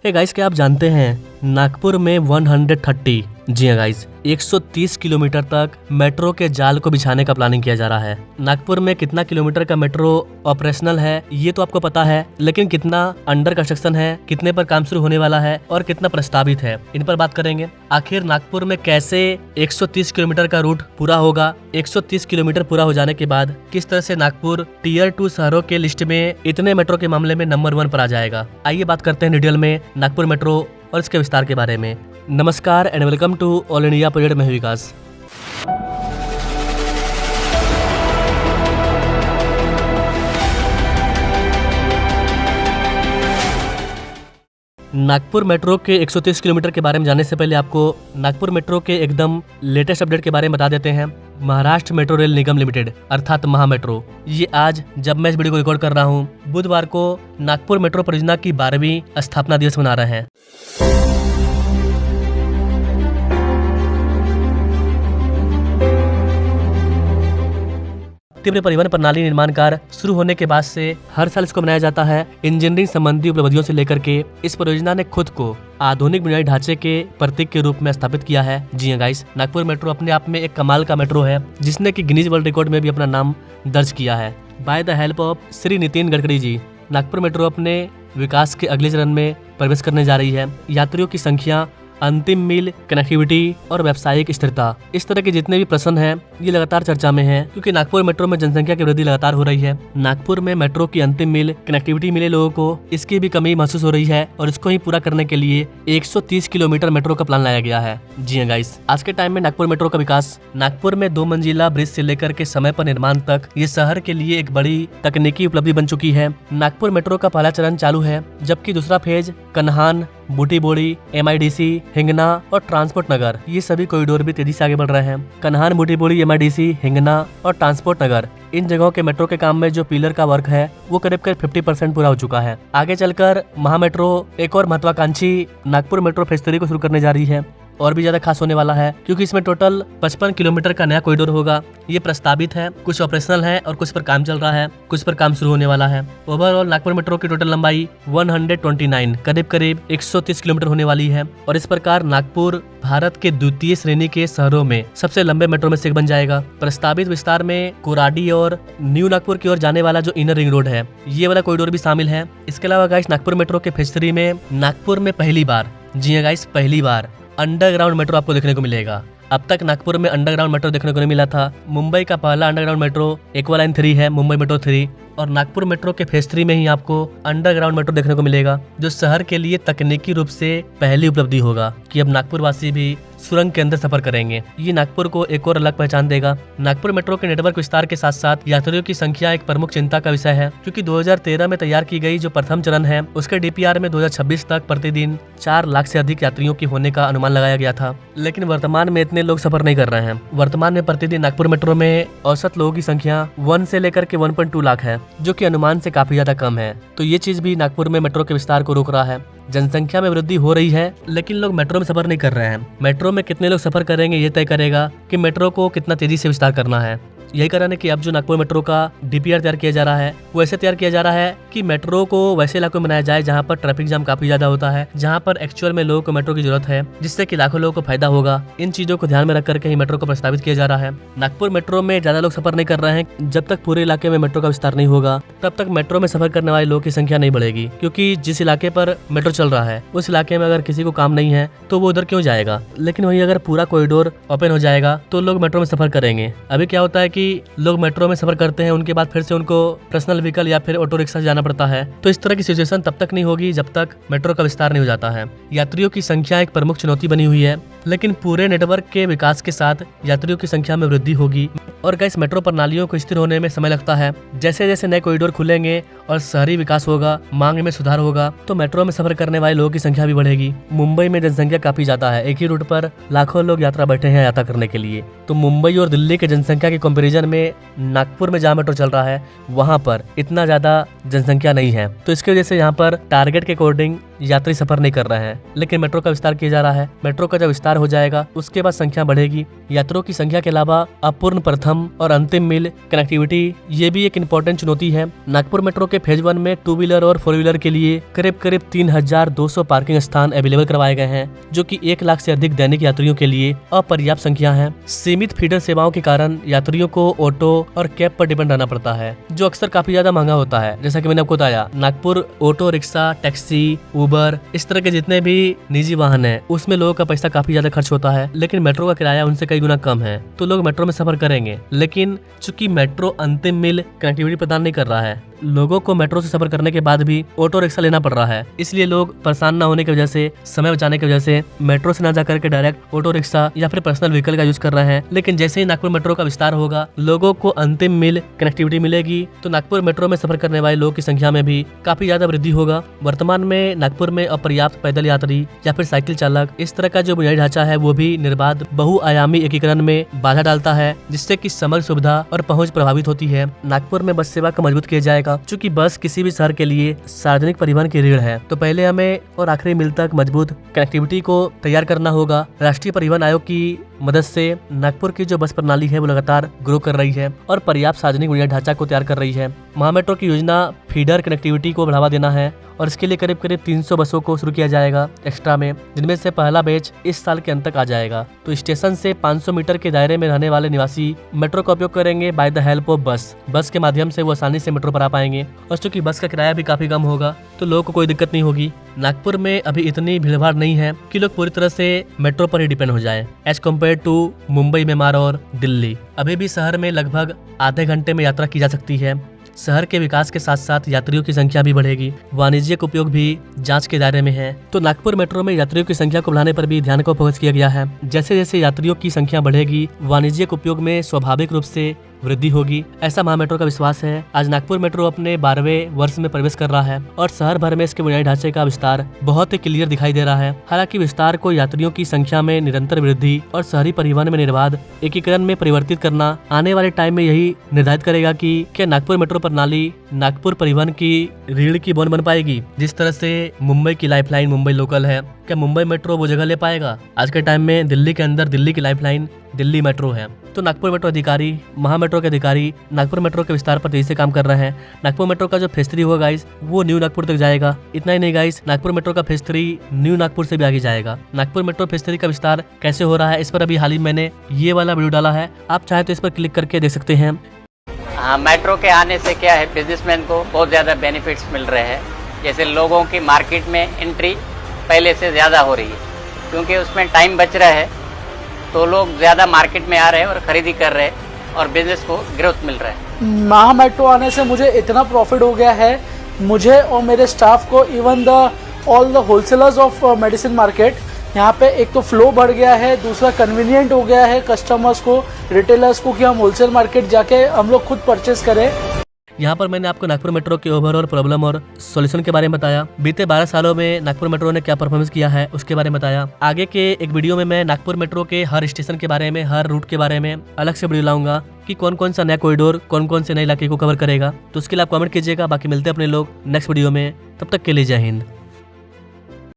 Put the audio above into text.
Guys, क्या आप जानते हैं नागपुर में 130 जी हाँ गाइस 130 किलोमीटर तक मेट्रो के जाल को बिछाने का प्लानिंग किया जा रहा है। नागपुर में कितना किलोमीटर का मेट्रो ऑपरेशनल है ये तो आपको पता है, लेकिन कितना अंडर कंस्ट्रक्शन है, कितने पर काम शुरू होने वाला है और कितना प्रस्तावित है, इन पर बात करेंगे। आखिर नागपुर में कैसे 130 किलोमीटर का रूट पूरा होगा, 130 किलोमीटर पूरा हो जाने के बाद किस तरह से नागपुर टियर 2 शहरों के लिस्ट में इतने मेट्रो के मामले में नंबर 1 पर आ जाएगा। आइए बात करते हैं डिटेल में नागपुर मेट्रो और इसके विस्तार के बारे में। नमस्कार and welcome to all India project में विकास। नागपुर मेट्रो के 130 किलोमीटर के बारे में जानने से पहले आपको नागपुर मेट्रो के एकदम लेटेस्ट अपडेट के बारे में बता देते हैं। महाराष्ट्र मेट्रो रेल निगम लिमिटेड अर्थात महा मेट्रो, ये आज जब मैं इस वीडियो को रिकॉर्ड कर रहा हूँ बुधवार को नागपुर मेट्रो परियोजना की 12वीं स्थापना दिवस मना रहे हैं। तीव्र परिवहन प्रणाली निर्माण कार्य शुरू होने के बाद से हर साल इसको मनाया जाता है। इंजीनियरिंग संबंधी उपलब्धियों से लेकर के इस परियोजना ने खुद को आधुनिक बुनियादी ढांचे के प्रतीक के रूप में स्थापित किया है। जी हाँ गाइस, नागपुर मेट्रो अपने आप में एक कमाल का मेट्रो है जिसने कि गिनीज वर्ल्ड रिकॉर्ड में भी अपना नाम दर्ज किया है। By the help of Shri Nitin Gadkari ji, Nagpur metro अपने विकास के अगले चरण में प्रवेश करने जा रही है। यात्रियों की संख्या, अंतिम मील, कनेक्टिविटी और व्यावसायिक स्थिरता, इस तरह के जितने भी प्रश्न हैं ये लगातार चर्चा में है, क्योंकि नागपुर मेट्रो में जनसंख्या की वृद्धि लगातार हो रही है। नागपुर में मेट्रो की अंतिम मील कनेक्टिविटी मिले लोगों को इसकी भी कमी महसूस हो रही है और इसको ही पूरा करने के लिए 130 किलोमीटर मेट्रो का प्लान लाया गया है। जी हाँ गाइस, आज के टाइम में नागपुर मेट्रो का विकास, नागपुर में 2 मंजिला ब्रिज से लेकर के समय पर निर्माण तक ये शहर के लिए एक बड़ी तकनीकी उपलब्धि बन चुकी है। नागपुर मेट्रो का पहला चरण चालू है, जबकि दूसरा फेज कन्हान, बूटीबोड़ी, MIDC, हिंगना और ट्रांसपोर्ट नगर, ये सभी कॉरिडोर भी तेजी से आगे बढ़ रहे हैं। कन्हान, बूटीबोड़ी, MIDC, हिंगना और ट्रांसपोर्ट नगर, इन जगहों के मेट्रो के काम में जो पिलर का वर्क है वो करीब 50% पूरा हो चुका है। आगे चलकर महा मेट्रो एक और महत्वाकांक्षी नागपुर मेट्रो फेज 3 को शुरू करने जा रही है और भी ज्यादा खास होने वाला है, क्योंकि इसमें टोटल 55 किलोमीटर का नया कॉरिडोर होगा। ये प्रस्तावित है, कुछ ऑपरेशनल है और कुछ पर काम चल रहा है, कुछ पर काम शुरू होने वाला है। ओवरऑल नागपुर मेट्रो की टोटल लंबाई 129 करीब 130 किलोमीटर होने वाली है और इस प्रकार नागपुर भारत के द्वितीय श्रेणी के शहरों में सबसे लंबे मेट्रो में से एक बन जाएगा। प्रस्तावित विस्तार में कोराडी और न्यू नागपुर की ओर जाने वाला जो इनर रिंग रोड है ये वाला कॉरिडोर भी शामिल है। इसके अलावा गाइस, नागपुर मेट्रो के फेज 3 में नागपुर में पहली बार, जी हाँ गाइस पहली बार, अंडरग्राउंड मेट्रो आपको देखने को मिलेगा। अब तक नागपुर में अंडरग्राउंड मेट्रो देखने को नहीं मिला था। मुंबई का पहला अंडरग्राउंड मेट्रो एक्वालाइन 3 है, मुंबई मेट्रो 3, और नागपुर मेट्रो के फेज 3 में ही आपको अंडरग्राउंड मेट्रो देखने को मिलेगा, जो शहर के लिए तकनीकी रूप से पहली उपलब्धि होगा कि अब नागपुर वासी भी सुरंग के अंदर सफर करेंगे। ये नागपुर को एक और अलग पहचान देगा। नागपुर मेट्रो के नेटवर्क विस्तार के साथ साथ यात्रियों की संख्या एक प्रमुख चिंता का विषय है, क्योंकि 2013 में तैयार की गई जो प्रथम चरण है उसके DPR में 2026 तक प्रतिदिन 4 लाख से अधिक यात्रियों की होने का अनुमान लगाया गया था, लेकिन वर्तमान में इतने लोग सफर नहीं कर रहे हैं। वर्तमान में प्रतिदिन नागपुर मेट्रो में औसत लोगों की संख्या 1 से लेकर के 1.2 लाख है, जो कि अनुमान से काफी ज्यादा कम है। तो ये चीज भी नागपुर में मेट्रो के विस्तार को रोक रहा है। जनसंख्या में वृद्धि हो रही है, लेकिन लोग मेट्रो में सफर नहीं कर रहे हैं। मेट्रो में कितने लोग सफर करेंगे ये तय करेगा कि मेट्रो को कितना तेजी से विस्तार करना है। यही कारण है कि अब जो नागपुर मेट्रो का DPR तैयार किया जा रहा है वो ऐसे तैयार किया जा रहा है कि मेट्रो को वैसे इलाकों में बनाया जाए जहां पर ट्रैफिक जाम काफी ज्यादा होता है, जहां पर एक्चुअल में लोगों को मेट्रो की जरूरत है, जिससे कि लाखों लोगों को फायदा होगा। इन चीजों को ध्यान में रख करके ही मेट्रो को प्रस्तावित किया जा रहा है। नागपुर मेट्रो में ज्यादा लोग सफर नहीं कर रहे हैं। जब तक पूरे इलाके में मेट्रो का विस्तार नहीं होगा तब तक मेट्रो में सफर करने वाले लोगों की संख्या नहीं बढ़ेगी, क्योंकि जिस इलाके पर मेट्रो चल रहा है उस इलाके में अगर किसी को काम नहीं है तो वो उधर क्यों जाएगा। लेकिन वही अगर पूरा कॉरिडोर ओपन हो जाएगा तो लोग मेट्रो में सफर करेंगे। अभी क्या होता है कि लोग मेट्रो में सफर करते हैं, उनके बाद फिर से उनको पर्सनल व्हीकल या फिर ऑटो रिक्शा से जाना पड़ता है। तो इस तरह की सिचुएशन तब तक नहीं होगी जब तक मेट्रो का विस्तार नहीं हो जाता है। यात्रियों की संख्या एक प्रमुख चुनौती बनी हुई है, लेकिन पूरे नेटवर्क के विकास के साथ यात्रियों की संख्या में वृद्धि होगी। और गाइस, मेट्रो प्रणालियों को स्थिर होने में समय लगता है। जैसे जैसे नए कॉरिडोर खुलेंगे और शहरी विकास होगा, मांग में सुधार होगा, तो मेट्रो में सफर करने वाले लोगों की संख्या भी बढ़ेगी। मुंबई में जनसंख्या काफी ज्यादा है, एक ही रूट पर लाखों लोग यात्रा बैठे हैं यात्रा करने के लिए। तो मुंबई और दिल्ली के जनसंख्या के कंपैरिजन में नागपुर में जहाँ मेट्रो चल रहा है वहाँ पर इतना ज्यादा जनसंख्या नहीं है। तो इसकी वजह से यहाँ पर टारगेट के अकॉर्डिंग यात्री सफर नहीं कर रहे हैं, लेकिन मेट्रो का विस्तार किया जा रहा है। मेट्रो का जब विस्तार हो जाएगा उसके बाद संख्या बढ़ेगी। यात्रियों की संख्या के अलावा अपूर्ण प्रथम और अंतिम मील कनेक्टिविटी ये भी एक इम्पोर्टेंट चुनौती है। नागपुर मेट्रो के फेज 1 में 2 व्हीलर और 4 व्हीलर के लिए करीब 3200 पार्किंग स्थान अवेलेबल करवाए गए हैं, जो कि 1 लाख से अधिक दैनिक यात्रियों के लिए अपर्याप्त संख्या है। सीमित फीडर सेवाओं के कारण यात्रियों को ऑटो और कैब पर डिपेंड रहना पड़ता है, जो अक्सर काफी ज्यादा महंगा होता है। जैसा कि मैंने आपको बताया, नागपुर ऑटो रिक्शा, टैक्सी, उबर, इस तरह के जितने भी निजी वाहन है उसमें लोगों का पैसा काफी ज्यादा खर्च होता है, लेकिन मेट्रो का किराया उनसे कई गुना कम है, तो लोग मेट्रो में सफर करेंगे। लेकिन चूंकि मेट्रो अंतिम मील कनेक्टिविटी प्रदान नहीं कर रहा है, लोगों को मेट्रो से सफर करने के बाद भी ऑटो रिक्शा लेना पड़ रहा है। इसलिए लोग परेशान न होने की वजह से, समय बचाने की वजह से मेट्रो से न जाकर के डायरेक्ट ऑटो रिक्शा या फिर पर्सनल व्हीकल का यूज कर रहे हैं। लेकिन जैसे ही नागपुर मेट्रो का विस्तार होगा, लोगों को अंतिम मील कनेक्टिविटी मिलेगी, तो नागपुर मेट्रो में सफर करने वाले लोगों की संख्या में भी काफी ज्यादा वृद्धि होगा। वर्तमान में नागपुर में अपर्याप्त पैदल यात्री या फिर साइकिल चालक, इस तरह का जो बुनियादी ढांचा है वो भी निर्बाध बहुआयामी एकीकरण में बाधा डालता है, जिससे कि समग्र सुविधा और पहुंच प्रभावित होती है। नागपुर में बस सेवा को मजबूत किया जाएगा। चूंकि बस किसी भी शहर के लिए सार्वजनिक परिवहन की रीढ़ है, तो पहले हमें और आखिरी मील तक मजबूत कनेक्टिविटी को तैयार करना होगा। राष्ट्रीय परिवहन आयोग की मदद से नागपुर की जो बस प्रणाली है वो लगातार ग्रो कर रही है और पर्याप्त सार्वजनिक बुनियादी ढांचा को तैयार कर रही है। महामेट्रो की योजना फीडर कनेक्टिविटी को बढ़ावा देना है और इसके लिए करीब 300 बसों को शुरू किया जाएगा एक्स्ट्रा में, जिनमें से पहला बैच इस साल के अंत तक आ जाएगा। तो स्टेशन से 500 मीटर के दायरे में रहने वाले निवासी मेट्रो का उपयोग करेंगे बाय द हेल्प ऑफ बस। बस के माध्यम से वो आसानी से मेट्रो पर आ पाएंगे और चूंकि बस का किराया भी काफी कम होगा, तो लोगों को कोई दिक्कत नहीं होगी। नागपुर में अभी इतनी भीड़भाड़ नहीं है कि लोग पूरी तरह से मेट्रो पर ही डिपेंड हो जाएं, एज कम्पेयर टू मुंबई, मेमार और दिल्ली। अभी भी शहर में लगभग आधे घंटे में यात्रा की जा सकती है। शहर के विकास के साथ साथ यात्रियों की संख्या भी बढ़ेगी। वाणिज्यिक उपयोग भी जांच के दायरे में है। तो नागपुर मेट्रो में यात्रियों की संख्या को बढ़ाने पर भी ध्यान को फोकस किया गया है। जैसे जैसे यात्रियों की संख्या बढ़ेगी, वाणिज्यिक उपयोग में स्वाभाविक रूप से वृद्धि होगी, ऐसा महामेट्रो का विश्वास है। आज नागपुर मेट्रो अपने 12वें वर्ष में प्रवेश कर रहा है और शहर भर में इसके बुनियादी ढांचे का विस्तार बहुत ही क्लियर दिखाई दे रहा है। हालांकि विस्तार को यात्रियों की संख्या में निरंतर वृद्धि और शहरी परिवहन में निर्बाध एकीकरण में परिवर्तित करना आने वाले टाइम में यही निर्धारित करेगा कि क्या नागपुर मेट्रो प्रणाली नागपुर परिवहन की रीढ़ की बोन बन पाएगी। जिस तरह से मुंबई की लाइफलाइन मुंबई लोकल है, क्या मुंबई मेट्रो वो जगह ले पाएगा? आज के टाइम में दिल्ली के अंदर दिल्ली की लाइफलाइन दिल्ली मेट्रो है। तो नागपुर मेट्रो अधिकारी, महामेट्रो के अधिकारी नागपुर मेट्रो के विस्तार पर तेजी से काम कर रहे हैं। नागपुर मेट्रो का जो फेज 3 होगा गाइस, वो न्यू नागपुर तक जाएगा। इतना ही नहीं गाइस, नागपुर मेट्रो का फेज 3 न्यू नागपुर से भी आगे जाएगा। नागपुर मेट्रो फेज 3 का विस्तार कैसे हो रहा है, इस पर अभी हाल ही मैंने ये वाला वीडियो डाला है, आप चाहे तो इस पर क्लिक करके देख सकते हैं। हाँ, मेट्रो के आने से क्या है, बिजनेसमैन को बहुत ज़्यादा बेनिफिट्स मिल रहे हैं। जैसे लोगों की मार्केट में एंट्री पहले से ज़्यादा हो रही है, क्योंकि उसमें टाइम बच रहा है, तो लोग ज़्यादा मार्केट में आ रहे हैं और ख़रीदी कर रहे हैं और बिजनेस को ग्रोथ मिल रहा है। महा मेट्रो आने से मुझे इतना प्रॉफिट हो गया है, मुझे और मेरे स्टाफ को, even all the wholesalers of medicine market. यहाँ पे एक तो फ्लो बढ़ गया है, दूसरा कन्वीनियंट हो गया है कस्टमर्स को, रिटेलर्स को, कि हम होलसेल मार्केट जाके हम लोग खुद परचेस करें। यहाँ पर मैंने आपको नागपुर मेट्रो के ओवरऑल प्रॉब्लम और सॉल्यूशन के बारे में बताया। बीते 12 सालों में नागपुर मेट्रो ने क्या परफॉर्मेंस किया है उसके बारे में बताया। आगे के एक वीडियो में मैं नागपुर मेट्रो के हर स्टेशन के बारे में, हर रूट के बारे में अलग से वीडियो लाऊंगा कि कौन कौन सा नया कॉरिडोर, कौन कौन से नए इलाके को कवर करेगा। तो उसके लिए आप कमेंट कीजिएगा। बाकी मिलते हैं अपने लोग नेक्स्ट वीडियो में, तब तक के लिए जय हिंद।